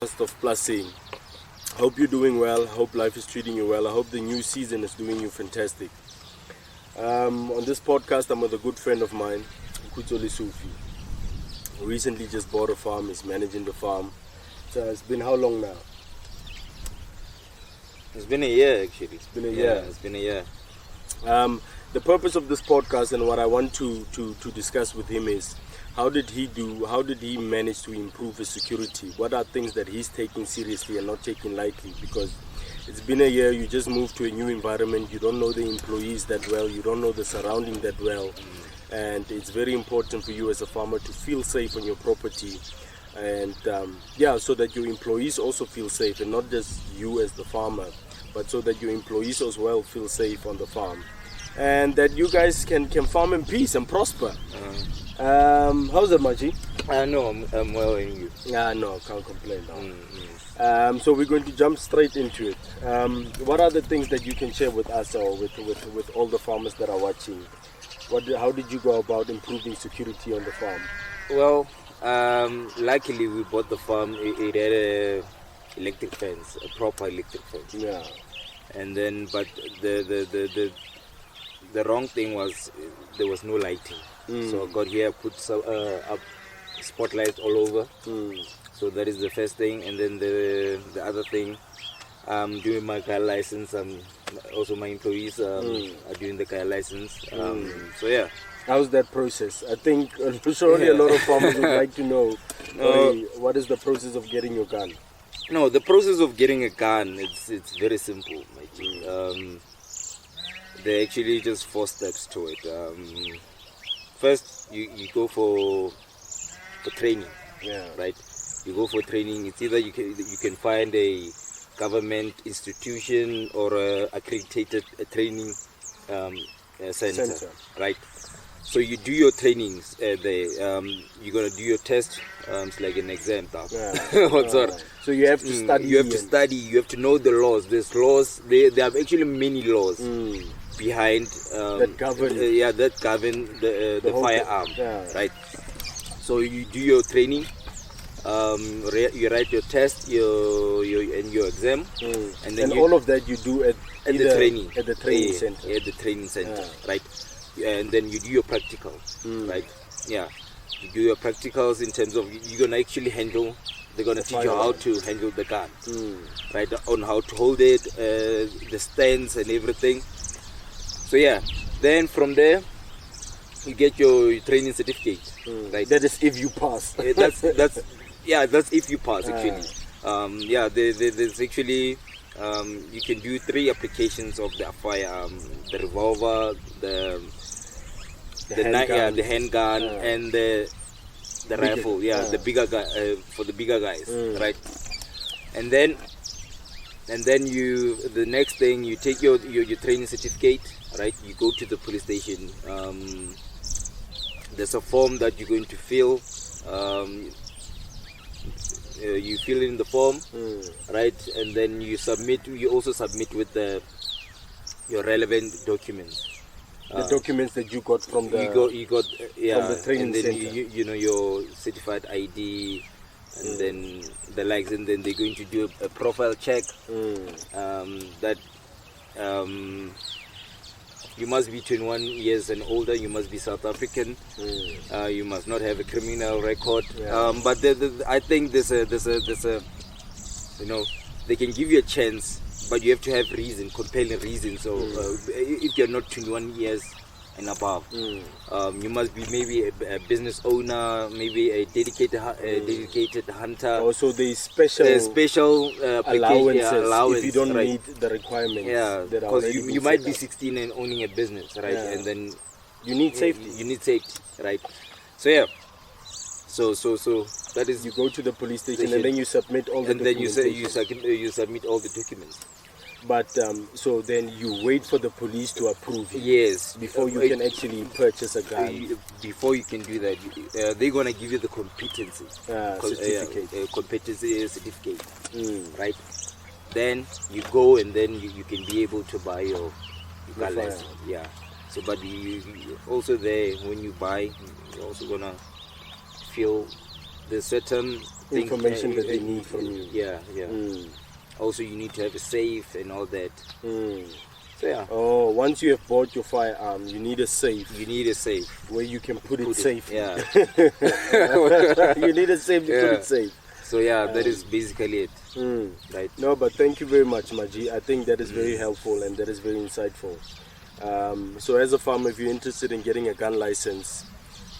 Of Plusing. Hope you're doing well. Hope life is treating you well. I hope the new season is doing you fantastic. On this podcast, I'm with a good friend of mine, Khutso Lesufi. Recently just bought a farm. He's managing the farm. So it's been how long now? It's been a year actually. It's been a year. It's been a year. The purpose of this podcast and what I want to discuss with him is how did he manage to improve his security? What are things that he's taking seriously and not taking lightly? Because it's been a year, you just moved to a new environment, you don't know the employees that well, you don't know the surrounding that well, and it's very important for you as a farmer to feel safe on your property, and so that your employees also feel safe, and not just you as the farmer, but so that your employees as well feel safe on the farm, and that you guys can farm in peace and prosper. How's that, Maji? No, I'm well in you. No, can't complain. No. So we're going to jump straight into it. What are the things that you can share with us or with all the farmers that are watching? How did you go about improving security on the farm? Well, luckily we bought the farm. It had a electric fence, a proper electric fence. Yeah. And then, but the wrong thing was there was no lighting. So I got here, put up spotlights all over. So that is the first thing, and then the other thing, doing my car license. Also my employees are doing the car license. So yeah. How's that process? I think surely a lot of farmers would like to know what is the process of getting your gun. No, the process of getting a gun, it's very simple. There are actually just 4 steps to it. First, you go for training, right? You go for training. It's either you can find a government institution or a accredited training center, right? So you do your trainings there. You're gonna do your test. It's like an exam. So you have to study. You have to study. You have to know the laws. There's laws. There are actually many laws behind that govern the firearm, right? So you do your training, you write your test, your exam, and then all of that you do at the training center. At the training center, right? And then you do your practicals, right? Yeah, you do your practicals in terms of you're gonna actually handle. They're gonna teach you how to handle the gun, right? On how to hold it, the stance and everything. So yeah, then from there you get your training certificate, right? That is if you pass. That's if you pass actually. There's actually you can do 3 applications of the firearm: the revolver, the handgun, and the rifle. The bigger guy for the bigger guys, right? And then the next thing, you take your training certificate, right? You go to the police station. There's a form that you're going to fill. You fill in the form, right? And then you submit. You also submit with your relevant documents. The documents that you got from the from the training and then center. you know your certified ID, and then the likes, and then they're going to do a profile check. You must be 21 years and older. You must be South African. You must not have a criminal record. But I think there's a they can give you a chance, but you have to have compelling reason. So if you're not 21 years and above, you must be maybe a business owner, maybe a dedicated hunter. Also, the special allowances if you don't meet the requirements. Yeah, because you might be 16 and owning a business, right? And then you need safety. You need safety, right? So yeah. So that is, you go to the police station and then you submit all the documents. And then you submit all the documents. But so then you wait for the police to approve it. Yes. Before you can actually purchase a gun. Before you can do that, they're gonna give you the competency certificate. Competency certificate, right? Then you go and then you can be able to buy your gun license. Yeah. So, but you also there when you buy, you're also gonna fill there's certain information that they need from you. Yeah. Also, you need to have a safe and all that. So yeah. Oh, once you have bought your firearm, you need a safe. You need a safe where you can put it safe. Yeah. You need a safe to put it safe. So yeah, that is basically it. Right. No, but thank you very much, Maji. I think that is very helpful and that is very insightful. So as a farmer, if you're interested in getting a gun license,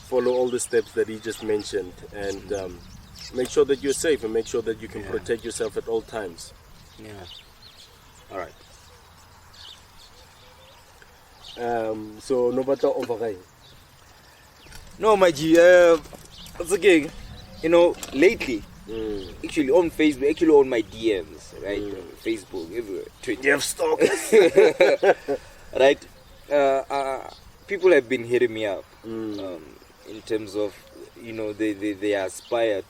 follow all the steps that he just mentioned, and make sure that you're safe and make sure that you can protect yourself at all times. Yeah. All right. So no matter override. No, my G. It's okay. You know, lately, actually on Facebook, actually on my DMs, right, Facebook, everywhere, Twitter. You have stalkers, right? People have been hitting me up in terms of, you know, they are inspired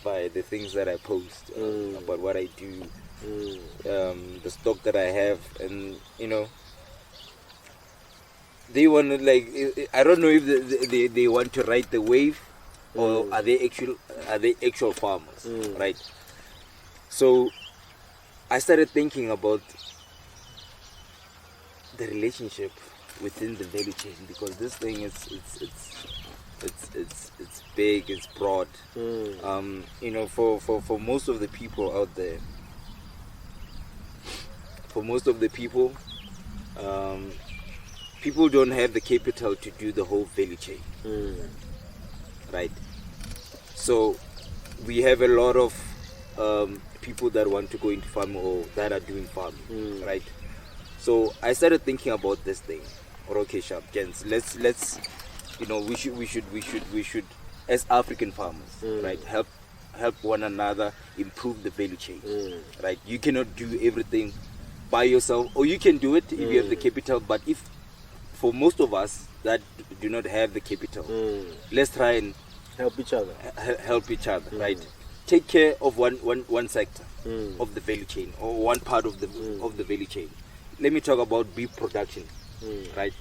by the things that I post about what I do, the stock that I have, and you know. They want to, like, I don't know if they want to ride the wave, or are they actual farmers, right? So I started thinking about the relationship within the value chain, because this thing it's big, it's broad. You know, for most of the people out there, people don't have the capital to do the whole value chain, right? So we have a lot of people that want to go into farming or that are doing farming, right? So I started thinking about this thing. Okay, sharp gents, let's you know, we should as African farmers, right, help one another improve the value chain, right? You cannot do everything by yourself, or you can do it if you have the capital, but if for most of us that do not have the capital, let's try and help each other. Right? Take care of one sector of the value chain, or one part of the value chain. Let me talk about beef production, right?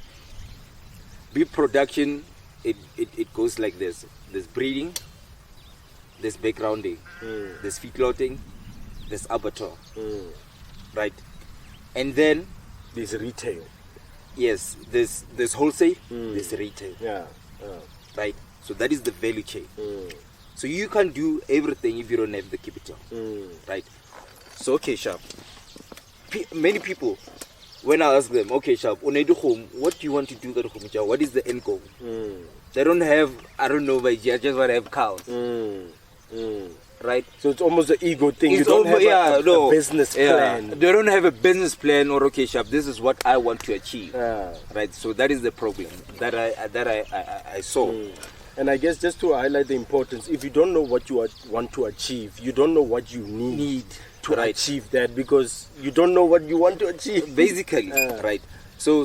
Beef production, it goes like this: there's breeding, there's backgrounding, there's feedlotting, there's abattoir, right? And then there's retail. Yes, there's wholesale, there's retail. Yeah. Right? So that is the value chain. So you can't do everything if you don't have the capital. Right? So, okay, Sharp. Many people, when I ask them, okay, Sharp, when I do home, what do you want to do at home? What is the end goal? They don't have, I don't know, but I just want to have cows. Right? So it's almost an ego thing. You don't have a business plan. They don't have a business plan, or okay, Sharp, this is what I want to achieve. Right? So that is the problem that I saw. And I guess just to highlight the importance, if you don't know what you want to achieve, you don't know what you need to achieve that, because you don't know what you want to achieve. Basically, right? So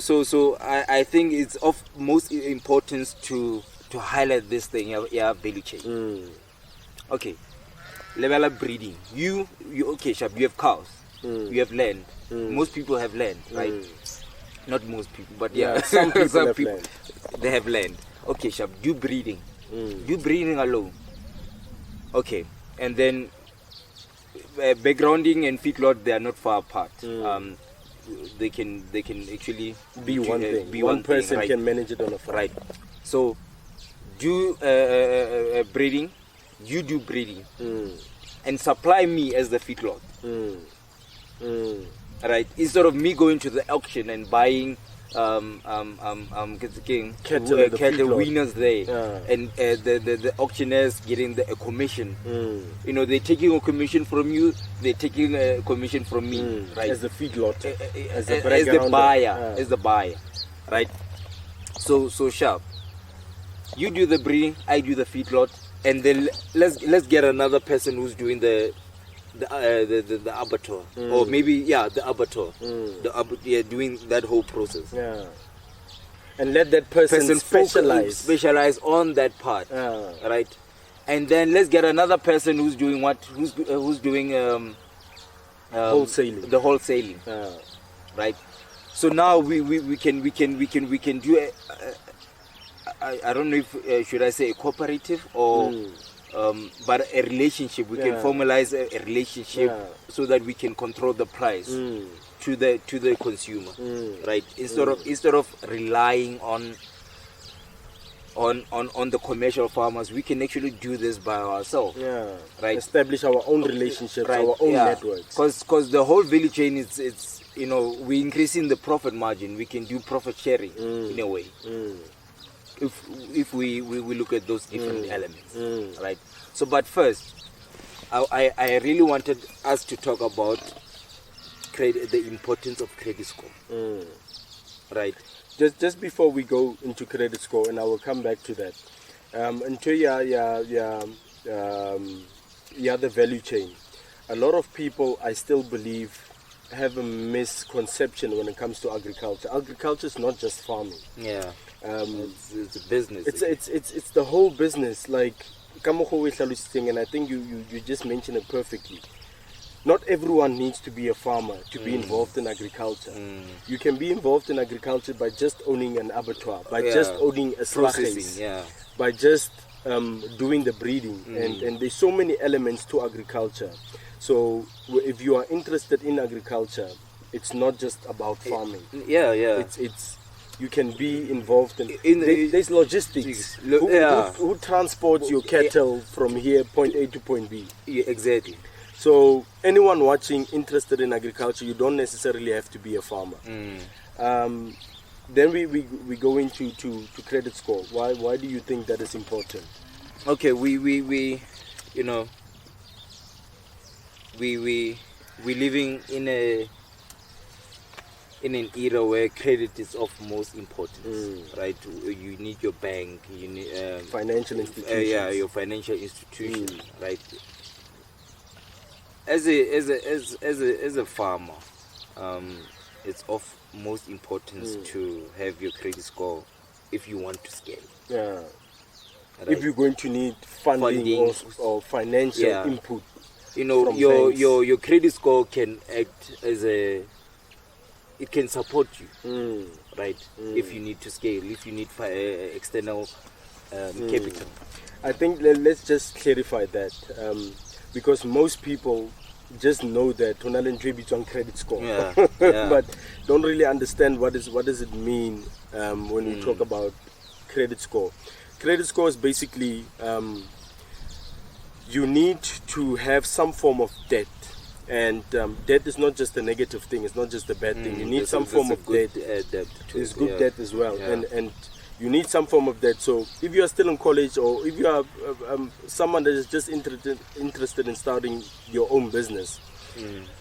I think it's of most importance to highlight this thing, value chain. Okay. Level up breeding. You okay, Sharp, you have cows, you have land. Most people have land, right? Not most people, but some people have land. They have land. Okay, Sharp, do breeding. Do breeding alone. Okay, and then backgrounding and feedlot, they are not far apart. They can actually be one thing. One person thing, right? can manage it on a farm. Right. So do breeding. You do breeding and supply me as the feedlot. Right, instead of me going to the auction and buying cattle winners there, and the auctioneers getting a commission. You know, they're taking a commission from you, they're taking a commission from me, right? As the feedlot, as the buyer, right? So Sharp, you do the breeding, I do the feedlot, and then let's get another person who's doing the abattoir, or maybe the abattoir, doing that whole process. And let that person specialize on that part, right? And then let's get another person who's doing who's doing wholesaling, the wholesaling, right? So now we can do I don't know if should I say a cooperative, or but a relationship. We can formalize a relationship so that we can control the price to the consumer, right? Instead of relying on the commercial farmers, we can actually do this by ourselves. Right. Establish our own relationships, our own networks. Because the whole value chain it's we're increasing the profit margin. We can do profit sharing in a way. If we look at those different elements, right? So, but first, I really wanted us to talk about the importance of credit score, right? Just before we go into credit score, and I will come back to that. Into the value chain, a lot of people, I still believe, have a misconception when it comes to agriculture. Agriculture is not just farming. It's a business. It's the whole business. Like and I think you just mentioned it perfectly. Not everyone needs to be a farmer to be involved in agriculture. You can be involved in agriculture by just owning an abattoir, by just owning a slaughterhouse, by just doing the breeding, and there's so many elements to agriculture. So if you are interested in agriculture, it's not just about farming. It's you can be involved in there's logistics. Who transports your cattle from here, point A to point B? Exactly. So anyone watching interested in agriculture, you don't necessarily have to be a farmer. Then we go into credit score. Why do you think that is important? Okay, we living in an era where credit is of most importance, right? You need your bank, you need financial institutions. Your financial institution, right? As a farmer, it's of most importance to have your credit score if you want to scale. Right? If you're going to need funding or financial input, your credit score can act as it can support you, right? If you need to scale, if you need external capital. I think let's just clarify that, because most people just know that on credit score, but don't really understand what does it mean when we talk about credit score. Credit score is basically you need to have some form of debt. And debt is not just a negative thing, it's not just a bad thing. You need some form of debt. There's good debt as well. And you need some form of debt. So if you are still in college, or if you are someone that is just interested in starting your own business,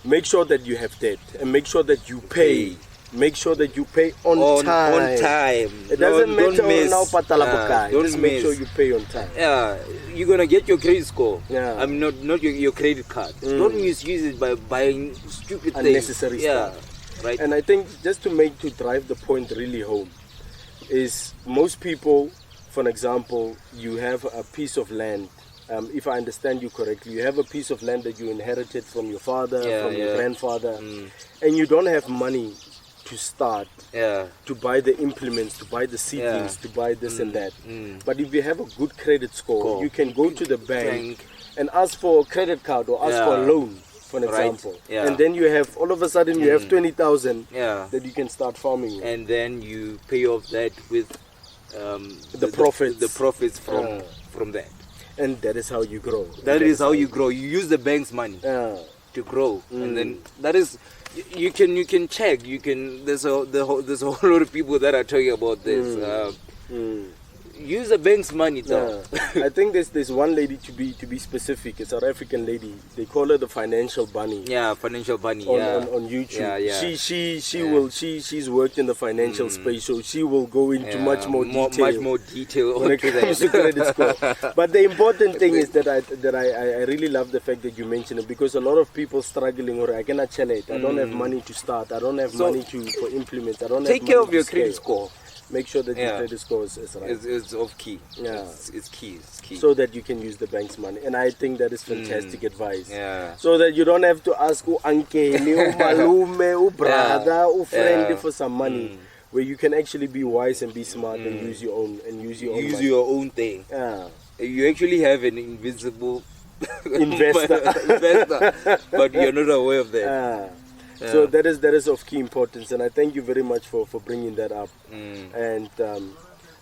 make sure that you have debt, and make sure that you pay. Make sure that you pay on time. It doesn't matter now, just make sure you pay on time. You're gonna get your credit score. I'm not your credit card. Don't misuse it by buying stupid unnecessary stuff. Right. And I think just to drive the point really home is most people, for an example, you have a piece of land. If I understand you correctly, you have a piece of land that you inherited from your father, from your grandfather, and you don't have money to start, to buy the implements, to buy the seedlings, to buy this and that. But if you have a good credit score, you can go to the bank and ask for a credit card or ask for a loan, for an example. And then you have, all of a sudden, you have 20,000 that you can start farming with. And then you pay off that with the profits from that. And that is how you grow. That is how you grow. You use the bank's money to grow, and then that is. You can check. There's a whole lot of people that are talking about this. Use the bank's money, though. I think there's one lady, to be specific, a South African lady. They call her the financial bunny. Financial bunny. On YouTube. She's worked in the financial space, so she will go into much more detail when it comes to credit score. But the important thing is that I really love the fact that you mentioned it, because a lot of people struggling, or I cannot tell it. I don't have money to start. I don't have money for implements. I don't have money. Take care of your credit score. Make sure that your credit score is right. It's of key. It's key. So that you can use the bank's money. And I think that is fantastic advice. So that you don't have to ask uncle, malume, brother, friend for some money. Where you can actually be wise and be smart and use your own thing. you actually have an invisible investor, but you're not aware of that. Yeah. So that is of key importance, and I thank you very much for bringing that up. And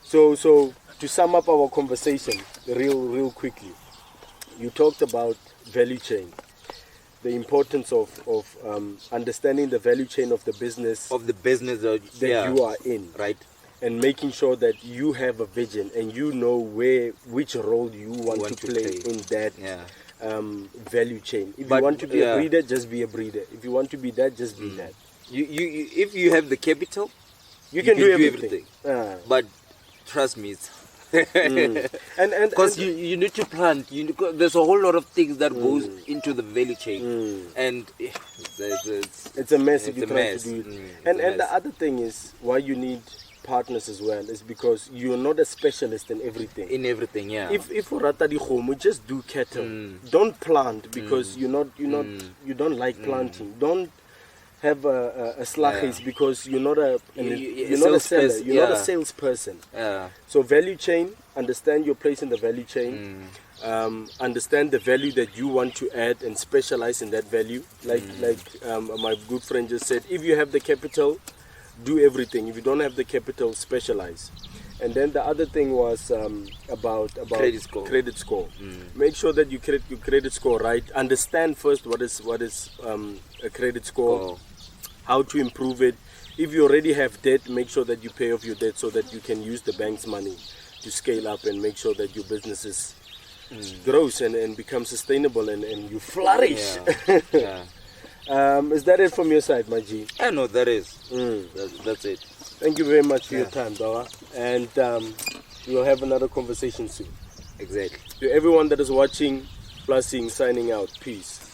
so to sum up our conversation real quickly, you talked about value chain, the importance of understanding the value chain of the business that you are in, right, and making sure that you have a vision and you know which role you want to play in that value chain. If you want to be a breeder, just be a breeder. If you want to be that, just be that. You if you have the capital, you can do everything. But trust me, it's and because you need to plant. There's a whole lot of things that goes into the value chain, and it's a mess if you try to do it. And the other thing is why you need partners as well is because you're not a specialist in everything. If for rata di khomo, just do cattle. Don't plant because you don't like planting. Don't have a sluggish because you're not a seller. You're not a salesperson. So value chain, understand your place in the value chain. Understand the value that you want to add and specialize in that value. Like my good friend just said, if you have the capital, do everything. If you don't have the capital, specialize. And then the other thing was about credit score. Make sure that you create your credit score right. Understand first what is a credit score, how to improve it. If you already have debt, make sure that you pay off your debt so that you can use the bank's money to scale up and make sure that your business grows and becomes sustainable and you flourish. Is that it from your side, my G? No, that is. That's it. Thank you very much for your time, Dawa. And we'll have another conversation soon. Exactly. To everyone that is watching, Blessing signing out. Peace.